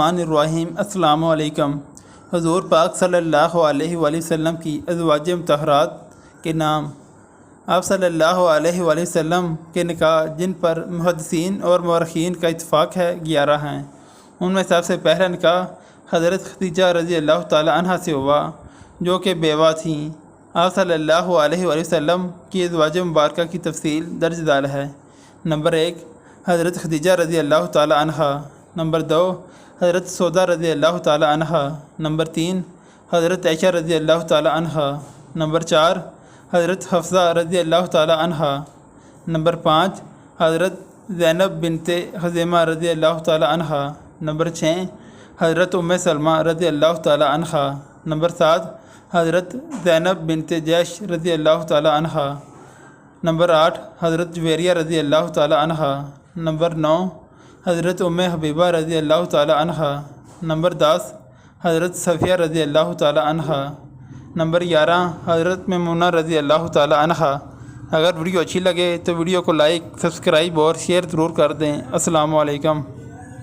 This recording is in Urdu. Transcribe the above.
الرحیم السلام علیکم۔ حضور پاک صلی اللہ علیہ وآلہ وسلم کی ازواج مطہرات کے نام۔ آپ صلی اللہ علیہ وآلہ وسلم کے نکاح جن پر محدثین اور مورخین کا اتفاق ہے 11 ہیں۔ ان میں سب سے پہلا نکاح حضرت خدیجہ رضی اللہ تعالی عنہ سے ہوا، جو کہ بیوہ تھیں۔ آپ صلی اللہ علیہ وآلہ وسلم کی ازواج مبارکہ کی تفصیل درج ذیل ہے۔ نمبر 1، حضرت خدیجہ رضی اللہ تعالی عنہ۔ نمبر 2، حضرت سودا رضی اللہ تعالی عنہ۔ نمبر 3، حضرت عائشہ رضی اللہ تعالی عنہ۔ نمبر 4، حضرت حفصہ رضی اللہ تعالی عنہ۔ نمبر 5، حضرت زینب بنت خزیمہ رضی اللہ تعالی عنہ۔ نمبر 6، حضرت ام سلمہ رضی اللہ تعالی عنہ۔ نمبر 7، حضرت زینب بنت جیش رضی اللہ تعالی عنہ۔ نمبر 8، حضرت جویریہ رضی اللہ تعالی عنہ۔ نمبر 9، حضرت ام حبیبہ رضی اللہ تعالی عنہ۔ نمبر 10، حضرت صفیہ رضی اللہ تعالی عنہ۔ نمبر 11، حضرت میمونہ رضی اللہ تعالی عنہ۔ اگر ویڈیو اچھی لگے تو ویڈیو کو لائک، سبسکرائب اور شیئر ضرور کر دیں۔ السلام علیکم۔